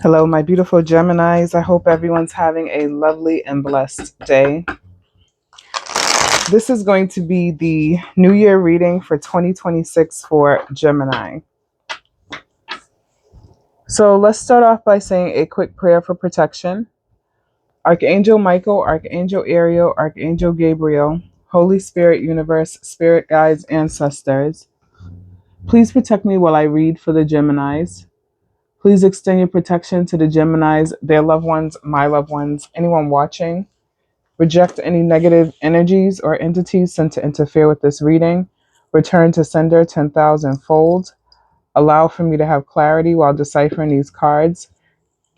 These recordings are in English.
Hello, my beautiful Geminis. I hope everyone's having a lovely and blessed day. This is going to be the New Year reading for 2026 for Gemini. So let's start off by saying a quick prayer for protection. Archangel Michael, Archangel Ariel, Archangel Gabriel, Holy Spirit, Universe, Spirit Guides, Ancestors, please protect me while I read for the Geminis. Please extend your protection to the Geminis, their loved ones, my loved ones, anyone watching. Reject any negative energies or entities sent to interfere with this reading. Return to sender 10,000 fold. Allow for me to have clarity while deciphering these cards.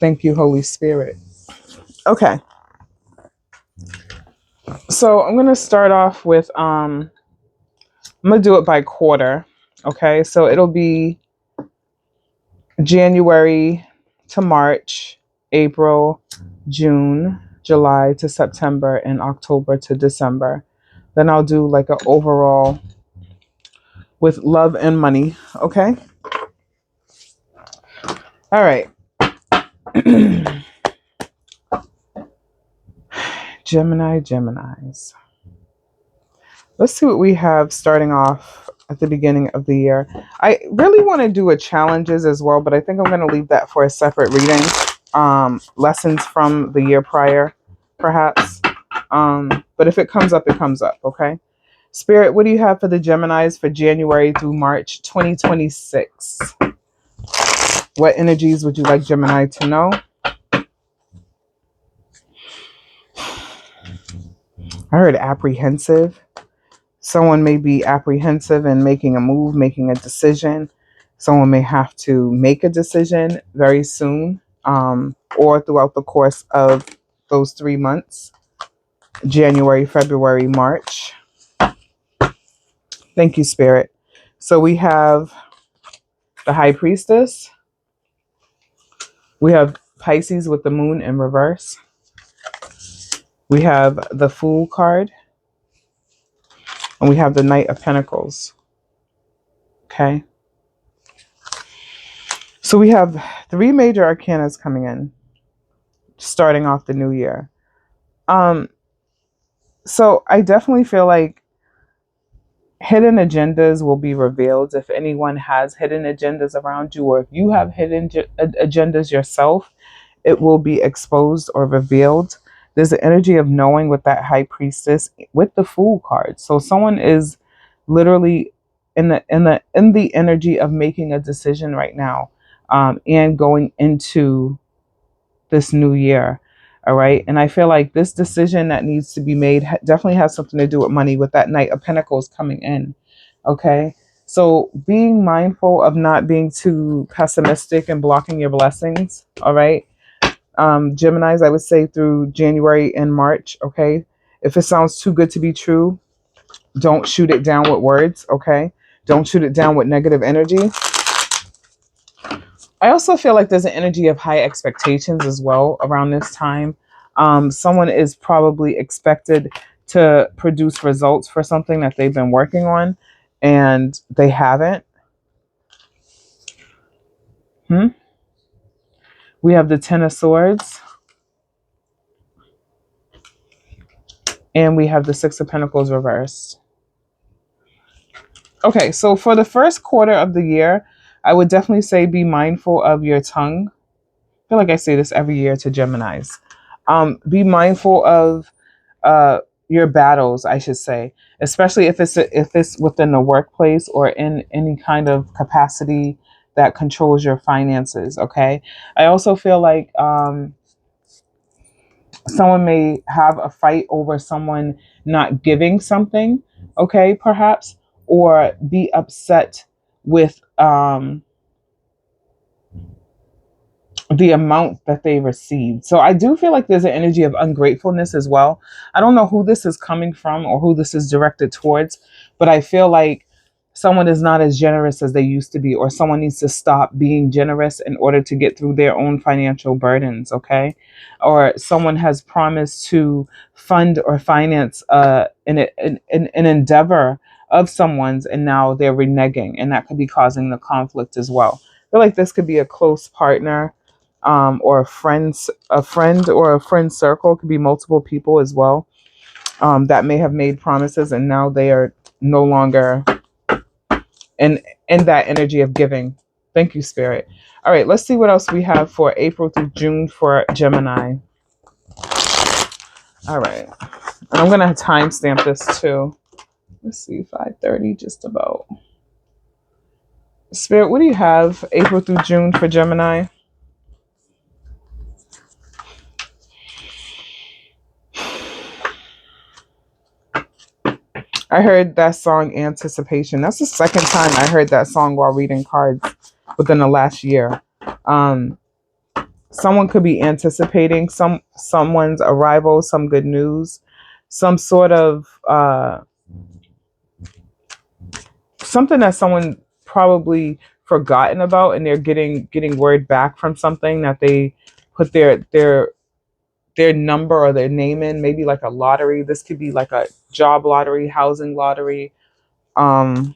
Thank you, Holy Spirit. Okay, so I'm going to start off with, I'm going to do it by quarter. Okay, so it'll be January to March, April, June, July to September, and October to December. Then I'll do like an overall with love and money. Okay. All right. Geminis. Let's see what we have starting off at the beginning of the year. I really want to do a challenges as well, but I think I'm going to leave that for a separate reading. Lessons from the year prior, perhaps. But if it comes up, it comes up. Okay. Spirit, what do you have for the Geminis for January through March 2026? What energies would you like Gemini to know? I heard apprehensive. Someone may be apprehensive in making a move, making a decision. Someone may have to make a decision very soon, or throughout the course of those 3 months, January, February, March. Thank you, Spirit. So we have the High Priestess. We have Pisces with the moon in reverse. We have the Fool card. And we have the Knight of Pentacles. Okay. So we have 3 major arcanas coming in, starting off the new year. So I definitely feel like hidden agendas will be revealed if anyone has hidden agendas around you, or if you have hidden agendas yourself, it will be exposed or revealed. There's the energy of knowing with that High Priestess with the Fool card. So someone is literally in the energy of making a decision right now, and going into this new year. All right. And I feel like this decision that needs to be made definitely has something to do with money, with that Knight of Pentacles coming in. Okay. So being mindful of not being too pessimistic and blocking your blessings. All right. Geminis, I would say through January and March. Okay. If it sounds too good to be true, don't shoot it down with words. Okay. Don't shoot it down with negative energy. I also feel like there's an energy of high expectations as well around this time. Someone is probably expected to produce results for something that they've been working on and they haven't. We have the Ten of Swords and we have the Six of Pentacles reversed. Okay, so for the first quarter of the year, I would definitely say be mindful of your tongue. I feel like I say this every year to Geminis. Be mindful of your battles, I should say, especially if it's within the workplace or in any kind of capacity that controls your finances. Okay, I also feel like someone may have a fight over someone not giving something. Okay, perhaps, or be upset with the amount that they received. So I do feel like there's an energy of ungratefulness as well. I don't know who this is coming from or who this is directed towards, but I feel like someone is not as generous as they used to be, or someone needs to stop being generous in order to get through their own financial burdens. Okay. Or someone has promised to fund or finance an endeavor of someone's, and now they're reneging, and that could be causing the conflict as well. I feel like this could be a close partner, or a friend or a friend circle. It could be multiple people as well, that may have made promises and now they are no longer in that energy of giving. Thank you, Spirit. All right, let's see what else we have for April through June for Gemini. All right, and I'm gonna timestamp this too. Let's see, 5:30, just about. Spirit, what do you have April through June for Gemini? I heard that song Anticipation. That's the second time I heard that song while reading cards within the last year. Um, Someone could be anticipating someone's arrival, some good news, some sort of something that someone probably forgotten about, and they're getting word back from something that they put their number or their name in, maybe like a lottery. This could be like a job lottery, housing lottery, um,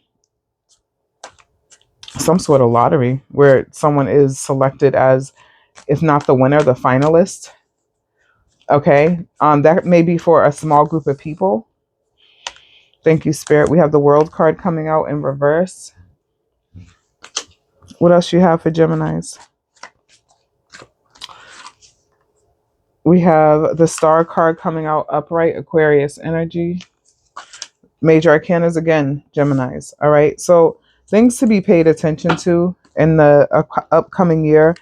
some sort of lottery where someone is selected as, if not the winner, the finalist. Okay. That may be for a small group of people. Thank you, Spirit. We have the World card coming out in reverse. What else you have for Geminis? We have the Star card coming out upright, Aquarius energy. Major arcanas again, Geminis. All right. So things to be paid attention to in the upcoming year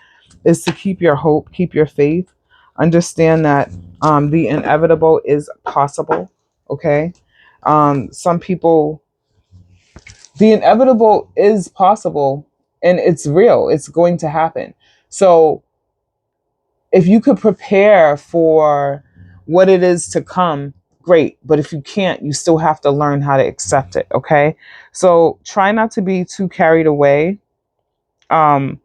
is to keep your hope, keep your faith. Understand that the inevitable is possible. Okay. Some people, the inevitable is possible and it's real. It's going to happen. So if you could prepare for what it is to come, great. But if you can't, you still have to learn how to accept it. Okay. So try not to be too carried away um,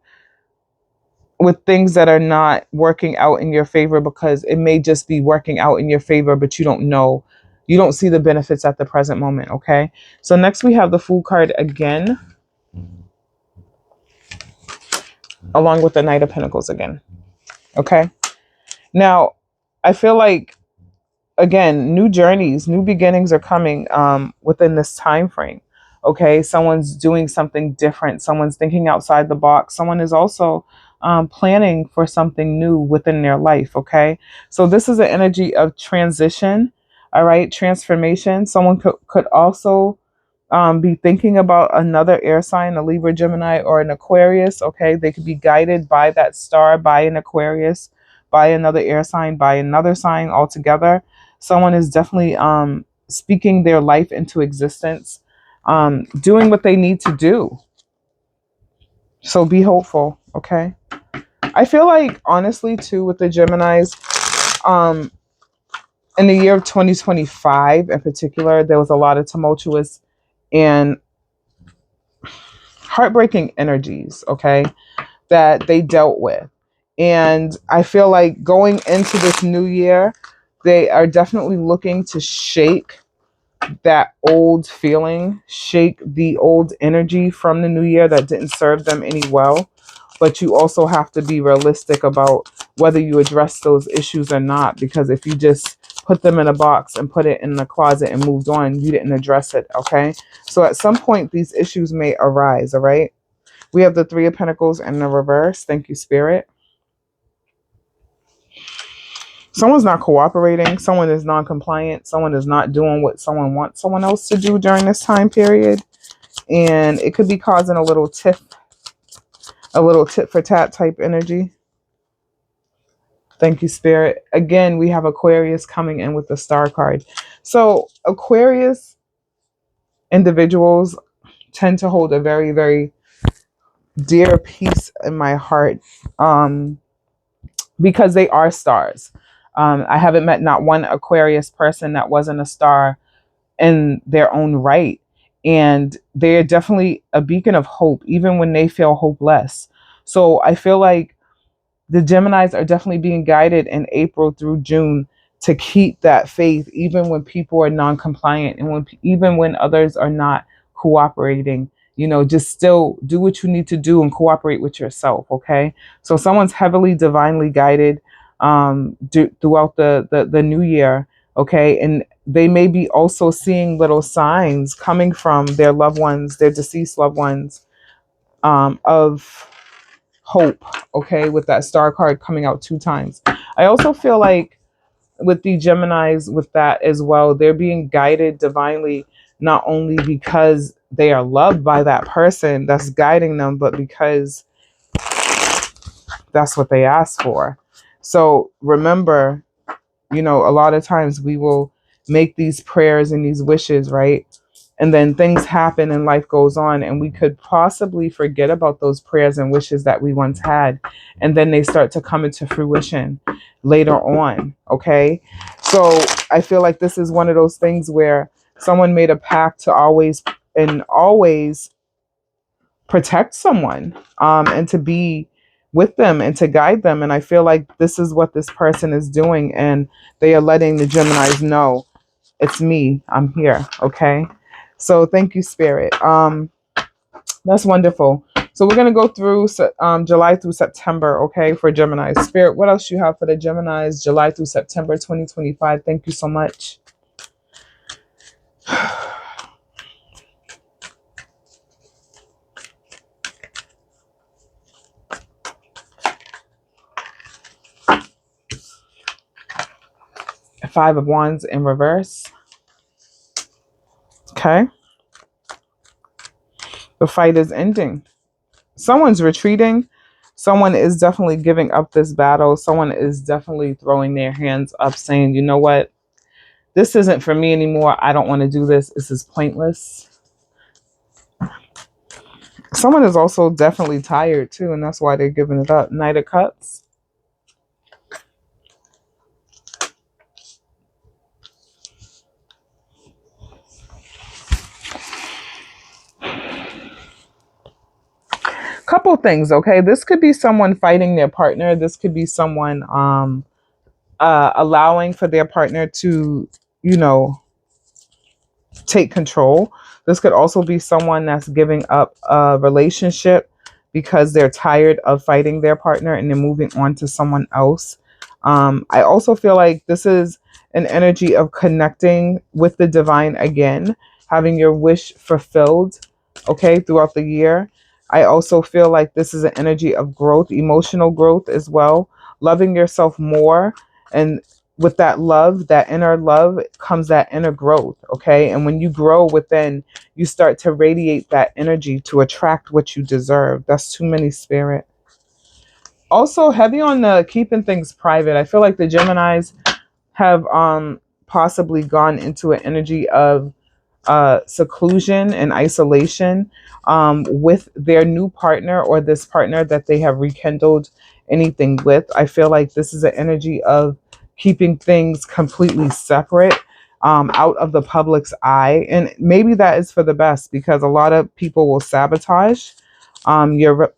with things that are not working out in your favor, because it may just be working out in your favor, but you don't know. You don't see the benefits at the present moment. Okay. So next we have the Fool card again, along with the Knight of Pentacles again. Okay. Now, I feel like, again, new journeys, new beginnings are coming within this time frame. Okay, someone's doing something different. Someone's thinking outside the box. Someone is also planning for something new within their life. Okay, so this is an energy of transition. All right, transformation. Someone could also be thinking about another air sign, a Libra, Gemini, or an Aquarius. Okay, they could be guided by that star, by an Aquarius, by another air sign, by another sign altogether. Someone is definitely speaking their life into existence, doing what they need to do. So be hopeful. Okay, I feel like, honestly, too, with the Geminis, in the year of 2025 in particular, there was a lot of tumultuous and heartbreaking energies, okay, that they dealt with. And I feel like going into this new year, they are definitely looking to shake that old feeling, shake the old energy from the new year that didn't serve them any well. But you also have to be realistic about whether you address those issues or not, because if you just put them in a box and put it in the closet and moved on, you didn't address it. Okay, so at some point these issues may arise. All right, we have the Three of Pentacles in the reverse. Thank you, Spirit. Someone's not cooperating. Someone is non-compliant. Someone is not doing what someone wants someone else to do during this time period. And it could be causing a little tit for tat type energy. Thank you, Spirit. Again, we have Aquarius coming in with the Star card. So Aquarius individuals tend to hold a very, very dear peace in my heart, because they are stars. I haven't met not one Aquarius person that wasn't a star in their own right. And they're definitely a beacon of hope, even when they feel hopeless. So I feel like the Geminis are definitely being guided in April through June to keep that faith, even when people are non-compliant and even when others are not cooperating. just still do what you need to do and cooperate with yourself. Okay. So someone's heavily divinely guided throughout the new year. Okay. And they may be also seeing little signs coming from their loved ones, their deceased loved ones, of hope. Okay. With that star card coming out 2 times. I also feel like with the Geminis, with that as well, they're being guided divinely, not only because they are loved by that person that's guiding them, but because that's what they asked for. So remember, a lot of times we will make these prayers and these wishes, right? And then things happen and life goes on, and we could possibly forget about those prayers and wishes that we once had. And then they start to come into fruition later on. Okay. So I feel like this is one of those things where someone made a pact to always protect someone, and to be with them and to guide them. And I feel like this is what this person is doing. And they are letting the Geminis know, it's me. I'm here. Okay. So thank you, Spirit. That's wonderful. So we're going to go through July through September, okay, for Gemini. Spirit, what else you have for the Geminis, July through September 2025? Thank you so much. Five of Wands in reverse. Okay. The fight is ending. Someone's retreating. Someone is definitely giving up this battle. Someone is definitely throwing their hands up saying, you know what? This isn't for me anymore. I don't want to do this. This is pointless. Someone is also definitely tired too, and that's why they're giving it up. Knight of Cups. Couple things, okay? This could be someone fighting their partner. This could be someone allowing for their partner to, take control. This could also be someone that's giving up a relationship because they're tired of fighting their partner and they're moving on to someone else. I also feel like this is an energy of connecting with the divine again, having your wish fulfilled, okay, throughout the year. I also feel like this is an energy of growth, emotional growth as well, loving yourself more. And with that love, that inner love, comes that inner growth, okay? And when you grow within, you start to radiate that energy to attract what you deserve. That's too many, Spirit. Also, heavy on the keeping things private. I feel like the Geminis have possibly gone into an energy of seclusion and isolation with their new partner or this partner that they have rekindled anything with. I feel like this is an energy of keeping things completely separate, out of the public's eye. And maybe that is for the best, because a lot of people will sabotage your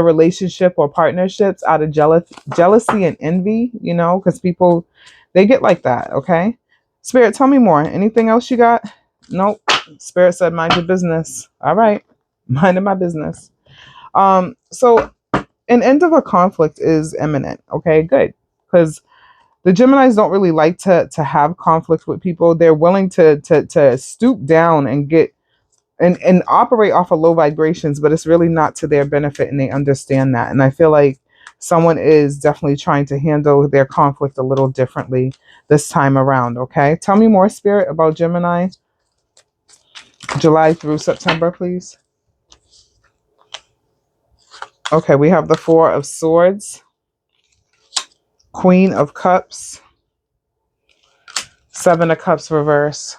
relationship or partnerships out of jealousy and envy, because people, they get like that. Okay. Spirit, tell me more. Anything else you got? Nope. Spirit said, mind your business. All right. Minding my business. So an end of a conflict is imminent. Okay, good. Because the Geminis don't really like to have conflict with people. They're willing to stoop down and get and operate off of low vibrations, but it's really not to their benefit, and they understand that. And I feel like someone is definitely trying to handle their conflict a little differently this time around. Okay, tell me more, Spirit, about Gemini, July through September, please. Okay, we have the Four of Swords, Queen of Cups, Seven of Cups reverse.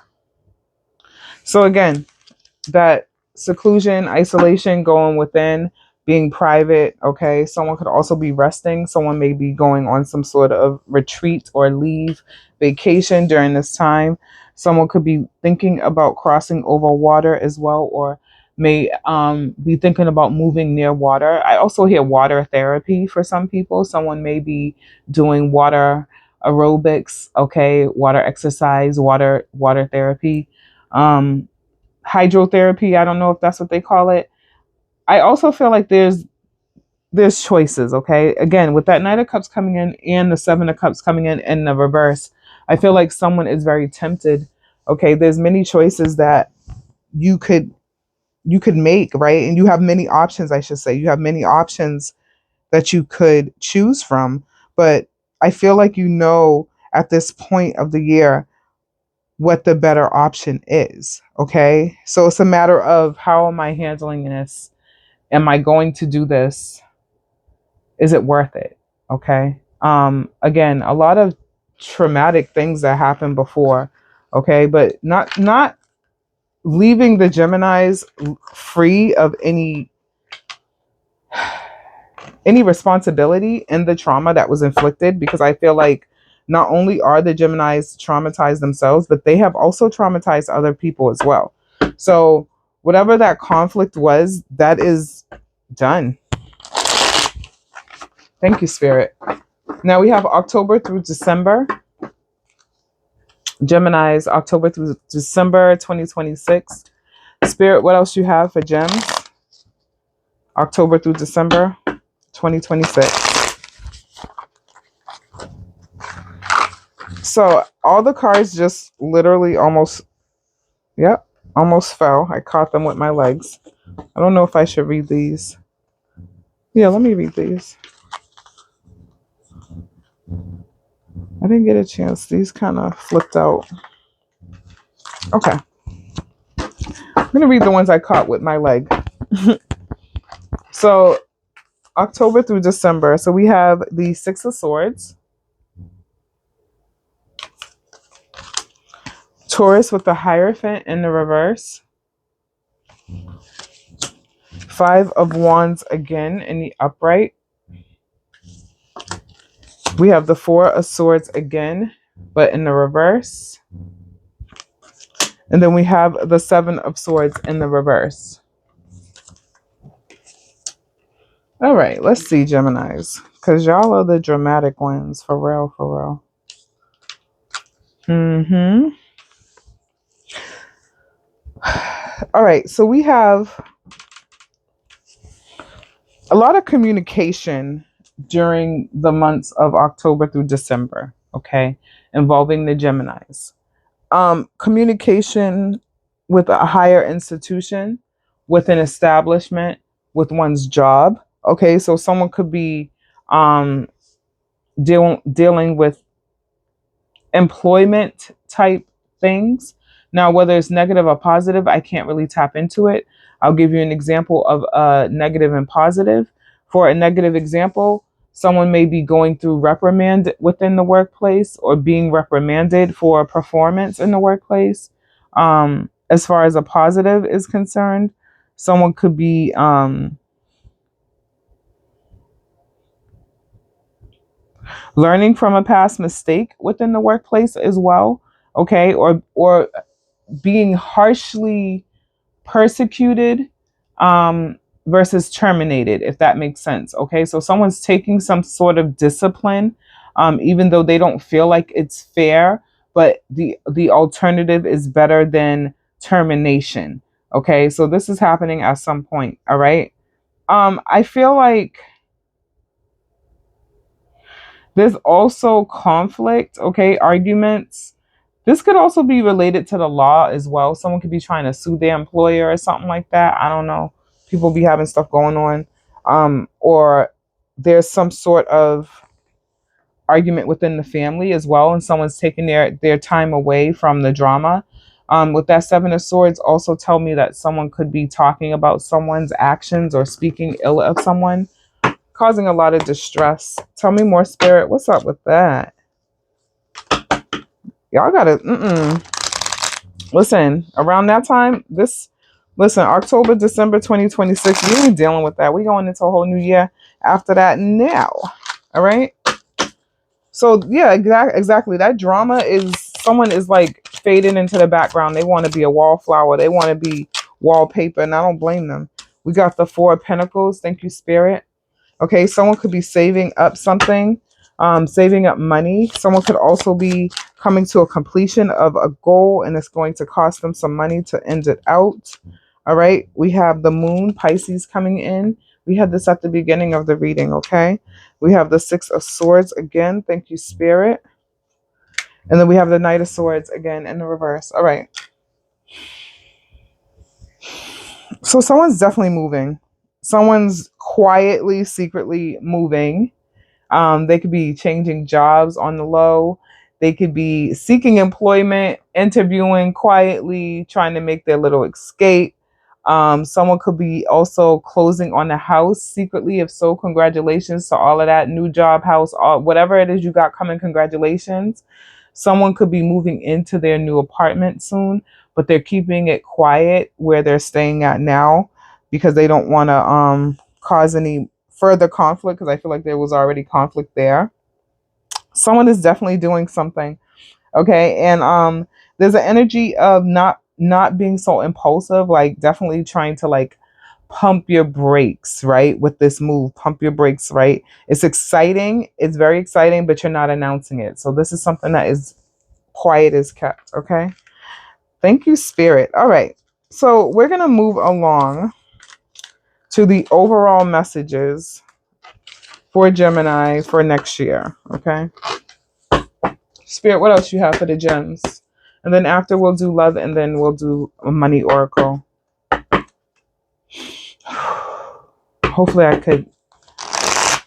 So again, that seclusion, isolation, going within, being private. Okay, someone could also be resting. Someone may be going on some sort of retreat or leave, vacation during this time. Someone could be thinking about crossing over water as well, or may be thinking about moving near water. I also hear water therapy for some people. Someone may be doing water aerobics, okay, water exercise, water therapy. hydrotherapy. I don't know if that's what they call it. I also feel like there's choices, okay? Again, with that Knight of Cups coming in and the Seven of Cups coming in the reverse, I feel like someone is very tempted. Okay, there's many choices that you could you could make, right? And you have many options, I should say. You have many options that you could choose from, but I feel like you know at this point of the year what the better option is, okay? So it's a matter of, how am I handling this? Am I going to do this? Is it worth it? Okay. Again, a lot of traumatic things that happened before, okay, but not leaving the Geminis free of any responsibility in the trauma that was inflicted, because I feel like not only are the Geminis traumatized themselves, but they have also traumatized other people as well. So whatever that conflict was, that is done. Thank you, Spirit. Now we have October through December. Gemini's October through December 2026. Spirit, what else you have for gems? October through December 2026. So all the cards just literally almost, yep, almost fell. I caught them with my legs. I don't know if I should read these. Yeah, let me read these. I didn't get a chance. These kind of flipped out. Okay. I'm going to read the ones I caught with my leg. So October through December. So we have the Six of Swords. Taurus with the Hierophant in the reverse. Five of Wands again in the upright. We have the Four of Swords again, but in the reverse. And then we have the Seven of Swords in the reverse. All right, let's see, Geminis, because y'all are the dramatic ones, for real, for real. All right, so we have a lot of communication during the months of October through December, okay, involving the Geminis. Communication with a higher institution, with an establishment, with one's job. Okay, so someone could be dealing with employment type things. Now, whether it's negative or positive, I can't really tap into it. I'll give you an example of a negative and positive. For a negative example, someone may be going through reprimand within the workplace or being reprimanded for performance in the workplace. As far as a positive is concerned, someone could be learning from a past mistake within the workplace as well, okay, or being harshly persecuted versus terminated, if that makes sense. Okay, so someone's taking some sort of discipline, even though they don't feel like it's fair, but the alternative is better than termination. Okay, so this is happening at some point. All right. I feel like there's also conflict, okay, arguments. This could also be related to the law as well. Someone could be trying to sue their employer or something like that. I don't know. People be having stuff going on. Or there's some sort of argument within the family as well, and someone's taking their time away from the drama. With that Seven of Swords, also tell me that someone could be talking about someone's actions or speaking ill of someone, causing a lot of distress. Tell me more, Spirit. What's up with that? Y'all gotta listen. Around that time, listen, October, December 2026, we ain't dealing with that. We going into a whole new year after that now. All right. So yeah, exactly. That drama is, someone is like fading into the background. They want to be a wallflower. They want to be wallpaper, and I don't blame them. We got the Four of Pentacles. Thank you, Spirit. Okay, someone could be saving up something Saving up money. Someone could also be coming to a completion of a goal, and it's going to cost them some money to end it out. All right. We have the moon, Pisces, coming in. We had this at the beginning of the reading, okay? We have the Six of Swords again. Thank you, Spirit. And then we have the Knight of Swords again in the reverse. All right. So someone's definitely moving. Someone's quietly, secretly moving. They could be changing jobs on the low. They could be seeking employment, interviewing quietly, trying to make their little escape. Someone could be also closing on a house secretly. If so, congratulations to all of that. New job, house, whatever it is you got coming, congratulations. Someone could be moving into their new apartment soon, but they're keeping it quiet where they're staying at now because they don't want to cause any further conflict, because I feel like there was already conflict there. Someone is definitely doing something. Okay. And there's an energy of not being so impulsive, like definitely trying to like pump your brakes, right? With this move, pump your brakes, right? It's exciting. It's very exciting, but you're not announcing it. So this is something that is quiet is kept. Okay. Thank you, Spirit. All right. So we're going to move along to the overall messages for Gemini for next year. Okay. Spirit, what else you have for the gems? And then after we'll do love, and then we'll do a money oracle. Hopefully I could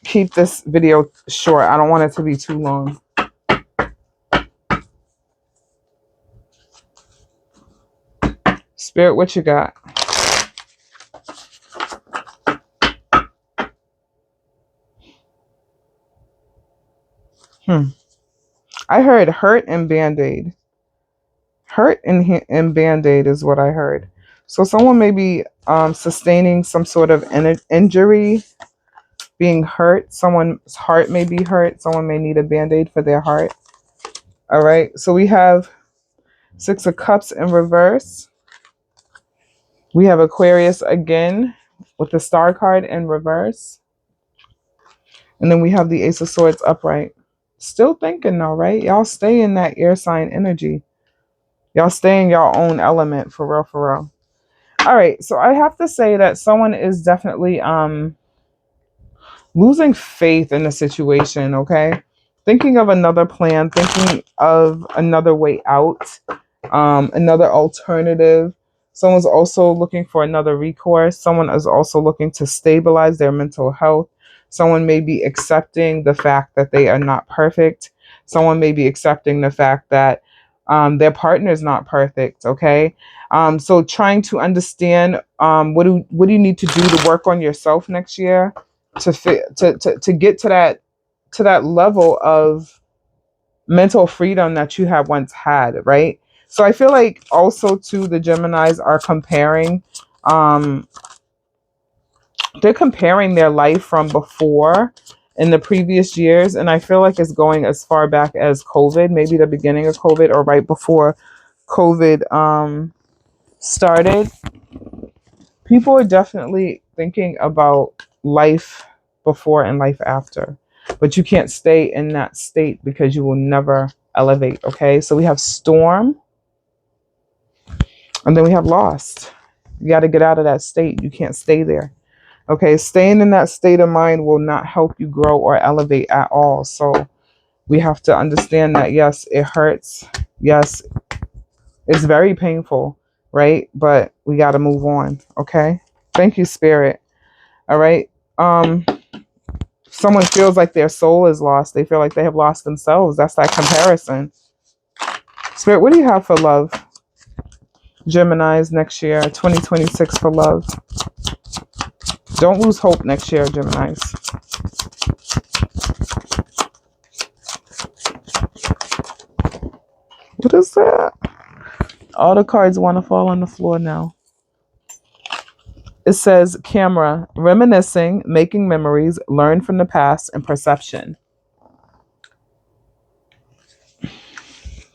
keep this video short. I don't want it to be too long. Spirit, what you got? I heard hurt and band-aid. Hurt and band-aid is what I heard. So someone may be sustaining some sort of injury, being hurt. Someone's heart may be hurt. Someone may need a band-aid for their heart. All right. So we have Six of Cups in reverse. We have Aquarius again with the Star card in reverse. And then we have the Ace of Swords upright. Still thinking though, right? Y'all stay in that air sign energy. Y'all stay in your own element, for real, for real. All right. So I have to say that someone is definitely losing faith in the situation, okay? Thinking of another plan, thinking of another way out, another alternative. Someone's also looking for another recourse. Someone is also looking to stabilize their mental health. Someone may be accepting the fact that they are not perfect. Someone may be accepting the fact that their partner is not perfect, okay? So trying to understand what do you need to do to work on yourself next year to get to that level of mental freedom that you have once had, right? So I feel like also too the Geminis are comparing they're comparing their life from before in the previous years, and I feel like it's going as far back as COVID, maybe the beginning of COVID or right before COVID started. People are definitely thinking about life before and life after, but you can't stay in that state because you will never elevate. Okay, so we have storm, and then we have lost. You got to get out of that state. You can't stay there. Okay, staying in that state of mind will not help you grow or elevate at all. So we have to understand that, yes, it hurts. Yes, it's very painful, right? But we got to move on. Okay, thank you, Spirit. All right. Someone feels like their soul is lost. They feel like they have lost themselves. That's that comparison. Spirit, what do you have for love? Geminis next year, 2026 for love. Don't lose hope next year, Geminis. What is that? All the cards want to fall on the floor now. It says camera, reminiscing, making memories, learn from the past, and perception.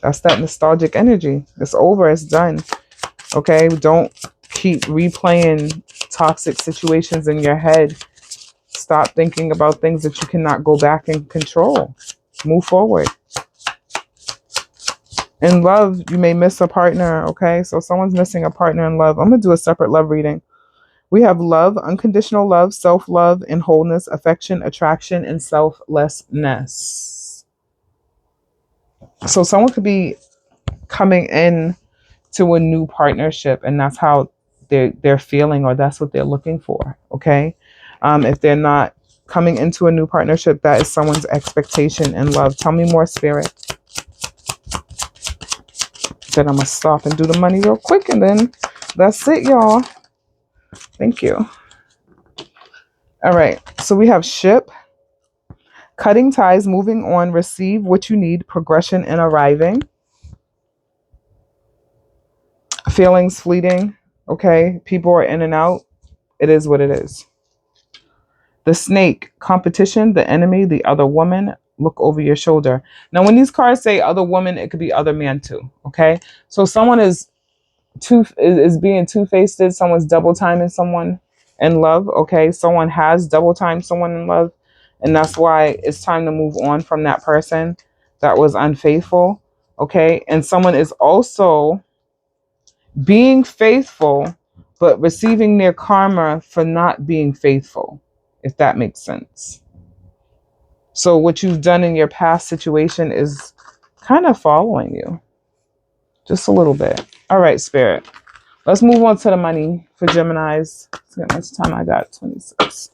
That's that nostalgic energy. It's over. It's done. Okay? Don't keep replaying toxic situations in your head. Stop thinking about things that you cannot go back and control. Move forward. In love, you may miss a partner, okay? So someone's missing a partner in love. I'm going to do a separate love reading. We have love, unconditional love, self-love, and wholeness, affection, attraction, and selflessness. So someone could be coming in to a new partnership, and that's how they're feeling, or that's what they're looking for, okay? If they're not coming into a new partnership, that is someone's expectation in love. Tell me more, Spirit. Then I'm going to stop and do the money real quick, and then that's it, y'all. Thank you. All right. So we have ship, cutting ties, moving on, receive what you need, progression and arriving. Feelings fleeting. Okay. People are in and out. It is what it is. The snake, competition, the enemy, the other woman, look over your shoulder. Now, when these cards say other woman, it could be other man too. Okay. So someone is being two-faced. Someone's double timing someone in love. Okay, someone has double timed someone in love, and that's why it's time to move on from that person that was unfaithful. Okay, and someone is also being faithful but receiving their karma for not being faithful, if that makes sense. So what you've done in your past situation is kind of following you just a little bit. All right, Spirit. Let's move on to the money for Geminis. Let's see how much time I got. 26.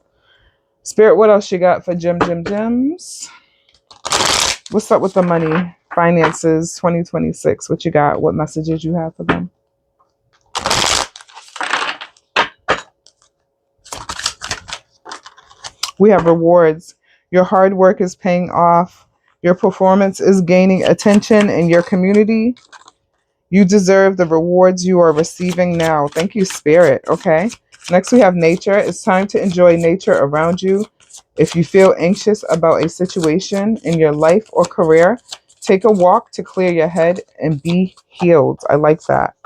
Spirit, what else you got for gems? What's up with the money? Finances 2026. What you got? What messages you have for them? We have rewards. Your hard work is paying off. Your performance is gaining attention in your community. You deserve the rewards you are receiving now. Thank you, Spirit. Okay. Next, we have nature. It's time to enjoy nature around you. If you feel anxious about a situation in your life or career, take a walk to clear your head and be healed. I like that.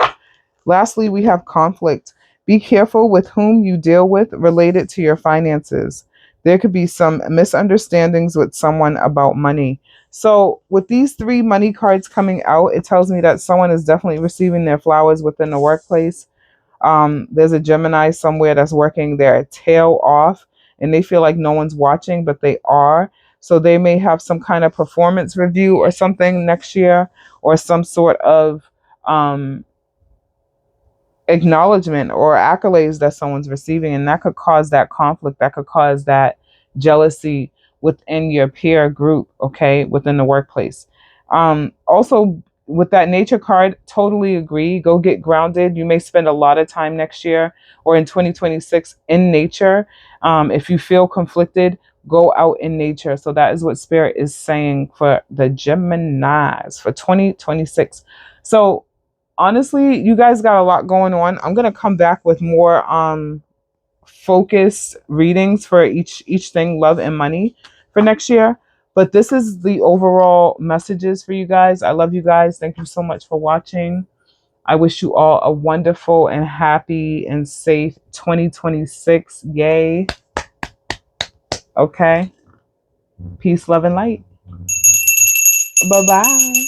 Lastly, we have conflict. Be careful with whom you deal with related to your finances. There could be some misunderstandings with someone about money. So with these three money cards coming out, it tells me that someone is definitely receiving their flowers within the workplace. There's a Gemini somewhere that's working their tail off and they feel like no one's watching, but they are. So they may have some kind of performance review or something next year, or some sort of acknowledgement or accolades that someone's receiving, and that could cause that conflict, that could cause that jealousy within your peer group, okay, within the workplace. Also, with that nature card, totally agree. Go get grounded. You may spend a lot of time next year or in 2026 in nature. If you feel conflicted, go out in nature. So that is what Spirit is saying for the Geminis for 2026. So honestly, you guys got a lot going on. I'm gonna come back with more focused readings for each thing, love and money, for next year. But this is the overall messages for you guys. I love you guys. Thank you so much for watching. I wish you all a wonderful and happy and safe 2026. Yay. Okay. Peace, love, and light. Bye-bye.